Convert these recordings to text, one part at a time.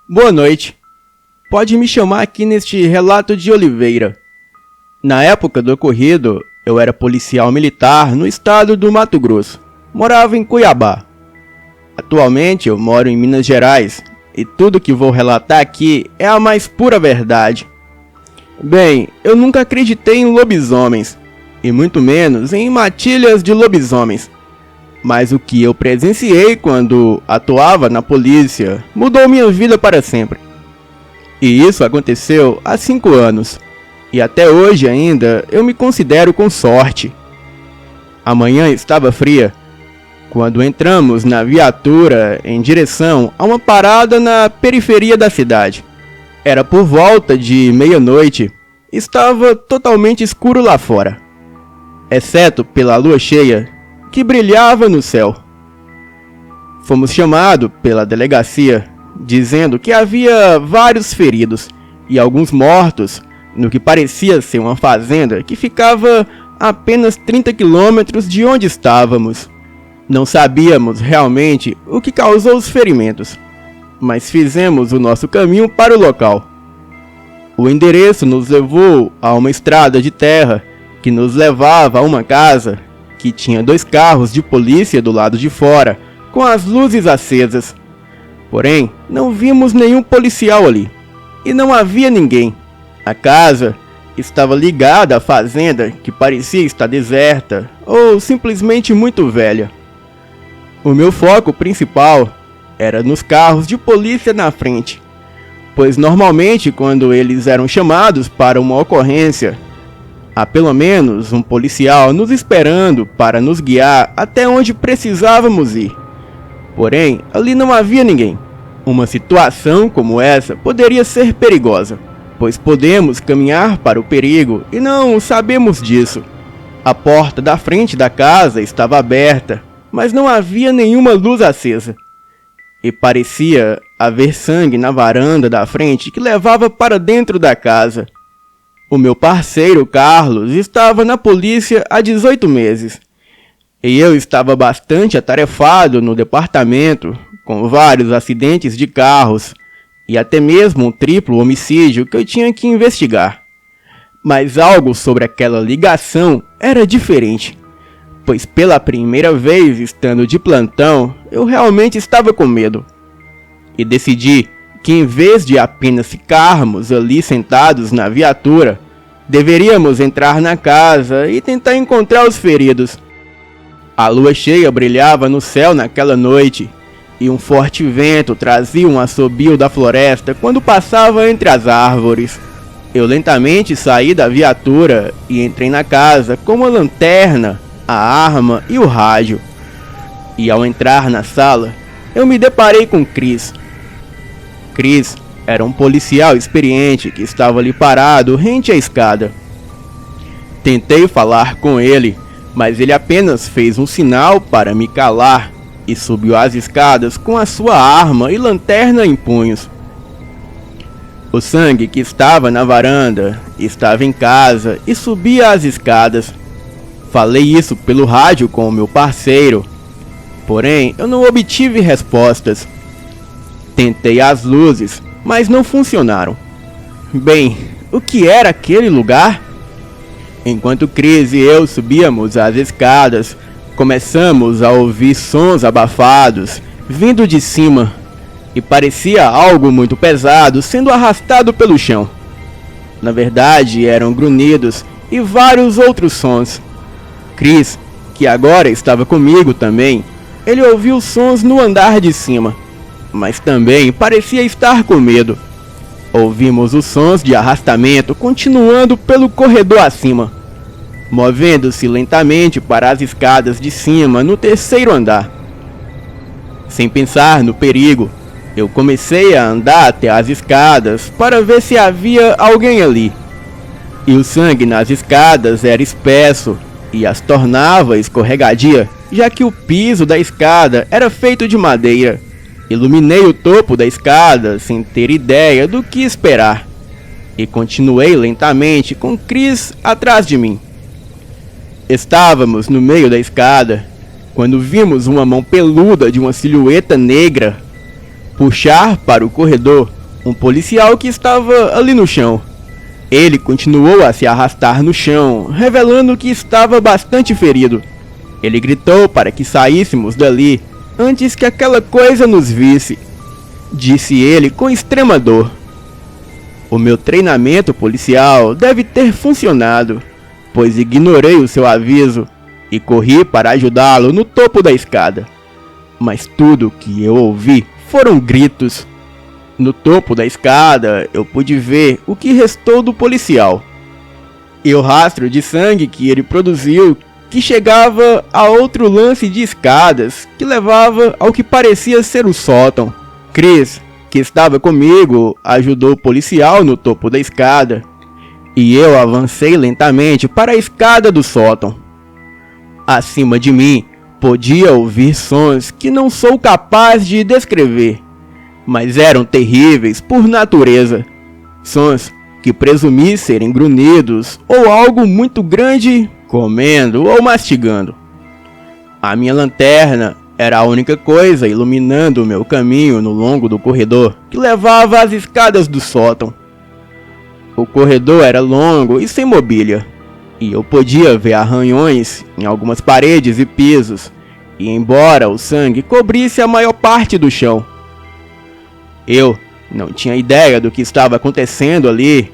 Boa noite. Pode me chamar aqui neste relato de Oliveira. Na época do ocorrido, eu era policial militar no estado do Mato Grosso. Morava em Cuiabá. Atualmente eu moro em Minas Gerais e tudo que vou relatar aqui é a mais pura verdade. Bem, eu nunca acreditei em lobisomens, e muito menos em matilhas de lobisomens. Mas o que eu presenciei quando atuava na polícia mudou minha vida para sempre. E isso aconteceu há 5 anos. E até hoje ainda eu me considero com sorte. A manhã estava fria quando entramos na viatura em direção a uma parada na periferia da cidade. Era por volta de meia-noite. Estava totalmente escuro lá fora, exceto pela lua cheia que brilhava no céu. Fomos chamados pela delegacia, dizendo que havia vários feridos e alguns mortos no que parecia ser uma fazenda que ficava a apenas 30 quilômetros de onde estávamos. Não sabíamos realmente o que causou os ferimentos, mas fizemos o nosso caminho para o local. O endereço nos levou a uma estrada de terra que nos levava a uma casa que tinha 2 carros de polícia do lado de fora, com as luzes acesas. Porém, não vimos nenhum policial ali, e não havia ninguém. A casa estava ligada à fazenda, que parecia estar deserta, ou simplesmente muito velha. O meu foco principal era nos carros de polícia na frente, pois normalmente quando eles eram chamados para uma ocorrência, há pelo menos um policial nos esperando para nos guiar até onde precisávamos ir. Porém, ali não havia ninguém. Uma situação como essa poderia ser perigosa, pois podemos caminhar para o perigo e não sabemos disso. A porta da frente da casa estava aberta, mas não havia nenhuma luz acesa. E parecia haver sangue na varanda da frente que levava para dentro da casa. O meu parceiro Carlos estava na polícia há 18 meses. E eu estava bastante atarefado no departamento, com vários acidentes de carros e até mesmo um triplo homicídio que eu tinha que investigar. Mas algo sobre aquela ligação era diferente, pois pela primeira vez estando de plantão, eu realmente estava com medo. E decidi que em vez de apenas ficarmos ali sentados na viatura, deveríamos entrar na casa e tentar encontrar os feridos. A lua cheia brilhava no céu naquela noite, e um forte vento trazia um assobio da floresta quando passava entre as árvores. Eu lentamente saí da viatura e entrei na casa com uma lanterna, a arma e o rádio. E ao entrar na sala, eu me deparei com Chris. Chris era um policial experiente que estava ali parado rente à escada. Tentei falar com ele, mas ele apenas fez um sinal para me calar e subiu as escadas com a sua arma e lanterna em punhos. O sangue que estava na varanda estava em casa e subia as escadas. Falei isso pelo rádio com o meu parceiro, porém eu não obtive respostas. Tentei as luzes, mas não funcionaram. Bem, o que era aquele lugar? Enquanto Chris e eu subíamos as escadas, começamos a ouvir sons abafados vindo de cima, e parecia algo muito pesado sendo arrastado pelo chão. Na verdade, eram grunhidos e vários outros sons. Chris, que agora estava comigo também, ele ouviu sons no andar de cima, mas também parecia estar com medo. Ouvimos os sons de arrastamento continuando pelo corredor acima, movendo-se lentamente para as escadas de cima no 3º andar. Sem pensar no perigo, eu comecei a andar até as escadas para ver se havia alguém ali. E o sangue nas escadas era espesso e as tornava escorregadia, já que o piso da escada era feito de madeira. Iluminei o topo da escada sem ter ideia do que esperar, e continuei lentamente com Chris atrás de mim. Estávamos no meio da escada, quando vimos uma mão peluda de uma silhueta negra. puxar para o corredor um policial que estava ali no chão. Ele continuou a se arrastar no chão, revelando que estava bastante ferido. Ele gritou para que saíssemos dali antes que aquela coisa nos visse, disse ele com extrema dor. O meu treinamento policial deve ter funcionado, pois ignorei o seu aviso e corri para ajudá-lo no topo da escada. Mas tudo que eu ouvi foram gritos. No topo da escada eu pude ver o que restou do policial e o rastro de sangue que ele produziu, que chegava a outro lance de escadas que levava ao que parecia ser o sótão. Chris, que estava comigo, ajudou o policial no topo da escada e eu avancei lentamente para a escada do sótão. Acima de mim, podia ouvir sons que não sou capaz de descrever, mas eram terríveis por natureza. Sons que presumi serem grunhidos ou algo muito grande comendo ou mastigando. A minha lanterna era a única coisa iluminando o meu caminho no longo do corredor que levava às escadas do sótão. O corredor era longo e sem mobília, e eu podia ver arranhões em algumas paredes e pisos, e embora o sangue cobrisse a maior parte do chão, eu não tinha ideia do que estava acontecendo ali,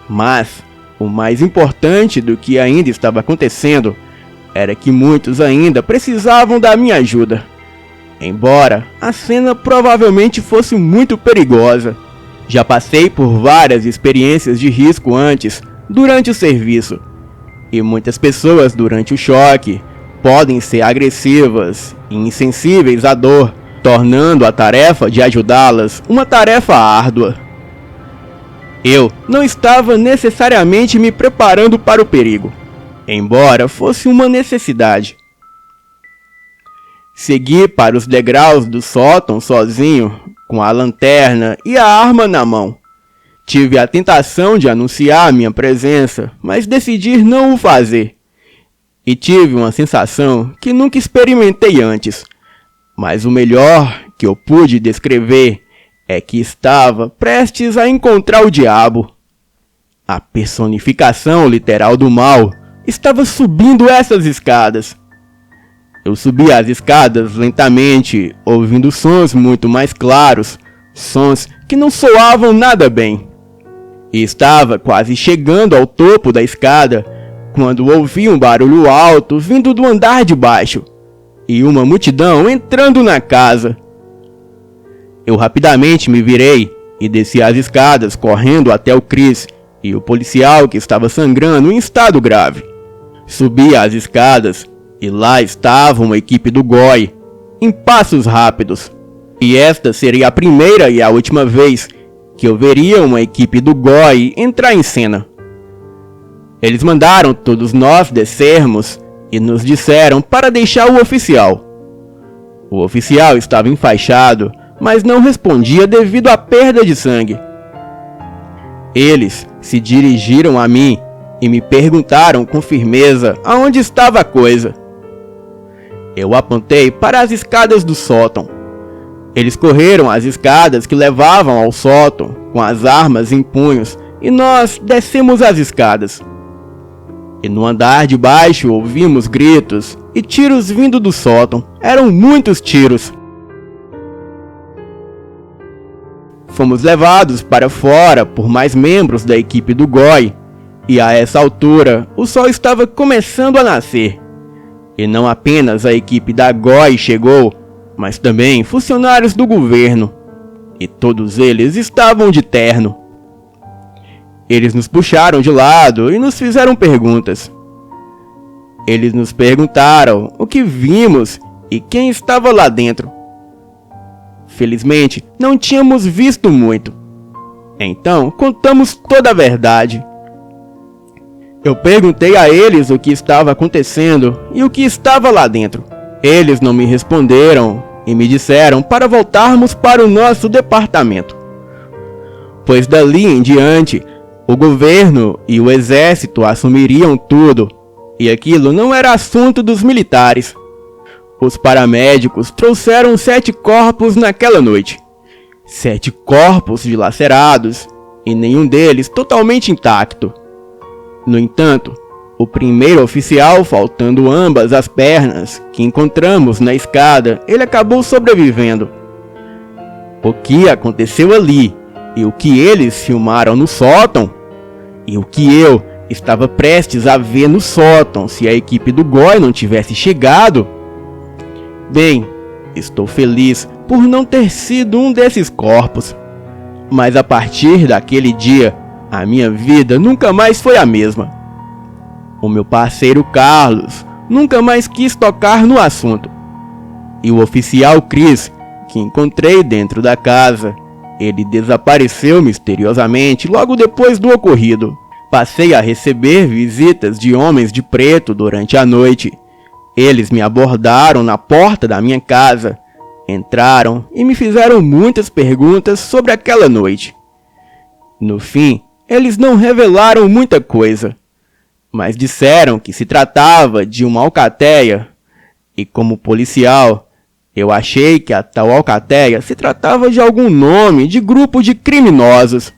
mas o mais importante do que ainda estava acontecendo era que muitos ainda precisavam da minha ajuda. Embora a cena provavelmente fosse muito perigosa, já passei por várias experiências de risco antes, durante o serviço, e muitas pessoas durante o choque podem ser agressivas e insensíveis à dor, tornando a tarefa de ajudá-las uma tarefa árdua. Eu não estava necessariamente me preparando para o perigo, embora fosse uma necessidade. Segui para os degraus do sótão sozinho, com a lanterna e a arma na mão. Tive a tentação de anunciar minha presença, mas decidi não o fazer. E tive uma sensação que nunca experimentei antes. Mas o melhor que eu pude descrever é que estava prestes a encontrar o diabo. A personificação literal do mal estava subindo essas escadas. Eu subi as escadas lentamente, ouvindo sons muito mais claros, sons que não soavam nada bem. E estava quase chegando ao topo da escada, quando ouvi um barulho alto vindo do andar de baixo, e uma multidão entrando na casa. Eu rapidamente me virei e desci as escadas correndo até o Chris e o policial que estava sangrando em estado grave. Subi as escadas e lá estava uma equipe do GOI, em passos rápidos. E esta seria a primeira e a última vez que eu veria uma equipe do GOI entrar em cena. Eles mandaram todos nós descermos e nos disseram para deixar o oficial. O oficial estava enfaixado, mas não respondia devido à perda de sangue. Eles se dirigiram a mim e me perguntaram com firmeza aonde estava a coisa. Eu apontei para as escadas do sótão. Eles correram as escadas que levavam ao sótão com as armas em punhos e nós descemos as escadas. E no andar de baixo ouvimos gritos e tiros vindo do sótão. Eram muitos tiros. Fomos levados para fora por mais membros da equipe do GOI, e a essa altura o sol estava começando a nascer. E não apenas a equipe da GOI chegou, mas também funcionários do governo, e todos eles estavam de terno. Eles nos puxaram de lado e nos fizeram perguntas. Eles nos perguntaram o que vimos e quem estava lá dentro. Felizmente, não tínhamos visto muito. Então, contamos toda a verdade. Eu perguntei a eles o que estava acontecendo e o que estava lá dentro. Eles não me responderam e me disseram para voltarmos para o nosso departamento, pois dali em diante o governo e o exército assumiriam tudo, e aquilo não era assunto dos militares. Os paramédicos trouxeram 7 corpos naquela noite, 7 corpos dilacerados e nenhum deles totalmente intacto. No entanto, o primeiro oficial, faltando ambas as pernas, que encontramos na escada, ele acabou sobrevivendo. O que aconteceu ali e o que eles filmaram no sótão e o que eu estava prestes a ver no sótão se a equipe do GOI não tivesse chegado. Bem, estou feliz por não ter sido um desses corpos, mas a partir daquele dia, a minha vida nunca mais foi a mesma. O meu parceiro Carlos nunca mais quis tocar no assunto. E o oficial Chris, que encontrei dentro da casa, ele desapareceu misteriosamente logo depois do ocorrido. Passei a receber visitas de homens de preto durante a noite. Eles me abordaram na porta da minha casa, entraram e me fizeram muitas perguntas sobre aquela noite. No fim, eles não revelaram muita coisa, mas disseram que se tratava de uma alcateia, e como policial, eu achei que a tal alcateia se tratava de algum nome de grupo de criminosos,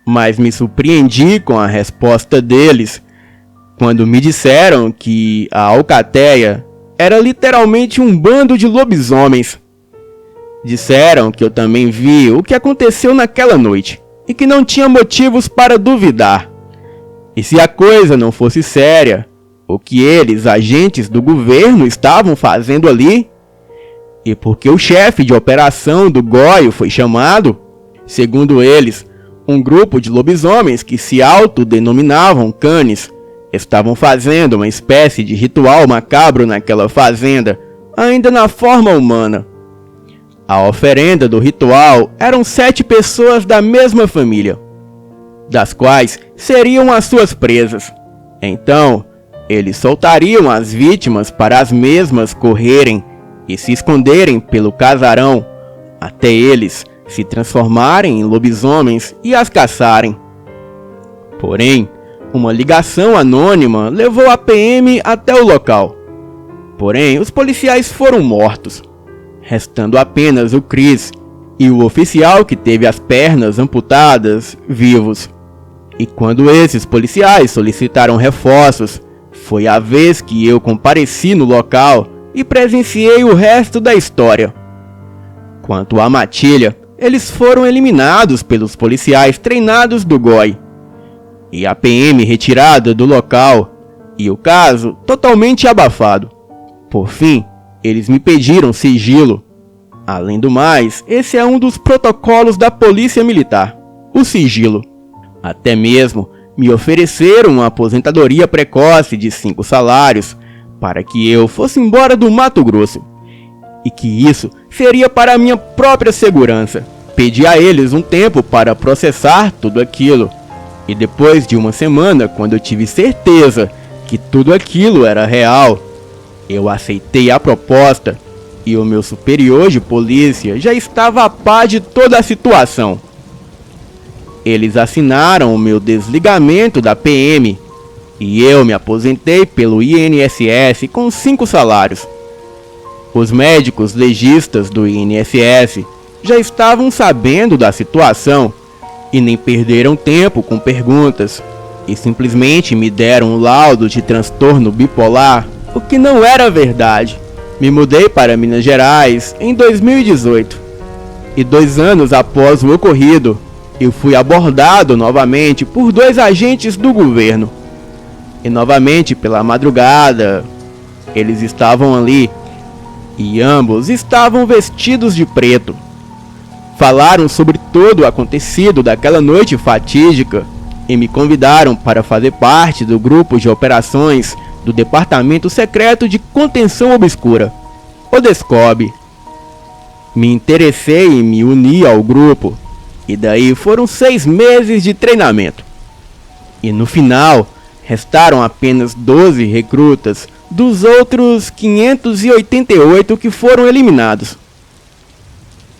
mas me surpreendi com a resposta deles, quando me disseram que a alcateia era literalmente um bando de lobisomens. Disseram que eu também vi o que aconteceu naquela noite, e que não tinha motivos para duvidar. E se a coisa não fosse séria, o que eles, agentes do governo, estavam fazendo ali? E porque o chefe de operação do GOI foi chamado? Segundo eles, um grupo de lobisomens que se autodenominavam Canes estavam fazendo uma espécie de ritual macabro naquela fazenda, ainda na forma humana. A oferenda do ritual eram 7 pessoas da mesma família, das quais seriam as suas presas. Então, eles soltariam as vítimas para as mesmas correrem e se esconderem pelo casarão, até eles se transformarem em lobisomens e as caçarem. Porém, uma ligação anônima levou a PM até o local. Porém, os policiais foram mortos, restando apenas o Chris e o oficial que teve as pernas amputadas vivos. E quando esses policiais solicitaram reforços, foi a vez que eu compareci no local e presenciei o resto da história. Quanto à matilha, eles foram eliminados pelos policiais treinados do GOI, e a PM retirada do local, e o caso totalmente abafado. Por fim, eles me pediram sigilo. Além do mais, esse é um dos protocolos da Polícia Militar, o sigilo. Até mesmo me ofereceram uma aposentadoria precoce de 5 salários para que eu fosse embora do Mato Grosso, e que isso seria para a minha própria segurança. Pedi a eles um tempo para processar tudo aquilo, e depois de uma semana, quando eu tive certeza que tudo aquilo era real, eu aceitei a proposta, e o meu superior de polícia já estava a par de toda a situação. Eles assinaram o meu desligamento da PM, e eu me aposentei pelo INSS com 5 salários. Os médicos legistas do INSS já estavam sabendo da situação e nem perderam tempo com perguntas, e simplesmente me deram um laudo de transtorno bipolar, o que não era verdade. Me mudei para Minas Gerais em 2018, e 2 anos após o ocorrido, eu fui abordado novamente por 2 agentes do governo. E novamente pela madrugada, eles estavam ali, e ambos estavam vestidos de preto. Falaram sobre todo o acontecido daquela noite fatídica e me convidaram para fazer parte do grupo de operações do Departamento Secreto de Contenção Obscura, o DESCOB. Me interessei em me unir ao grupo, e daí foram 6 meses de treinamento. E no final, restaram apenas 12 recrutas dos outros 588 que foram eliminados.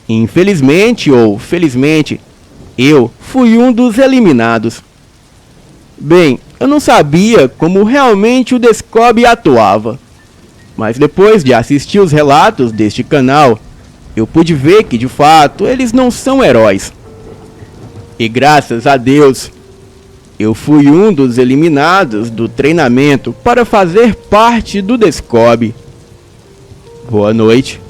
Infelizmente ou felizmente, eu fui um dos eliminados. Bem, eu não sabia como realmente o DESCOB atuava, mas depois de assistir os relatos deste canal, eu pude ver que de fato eles não são heróis. E graças a Deus, eu fui um dos eliminados do treinamento para fazer parte do Descob. Boa noite.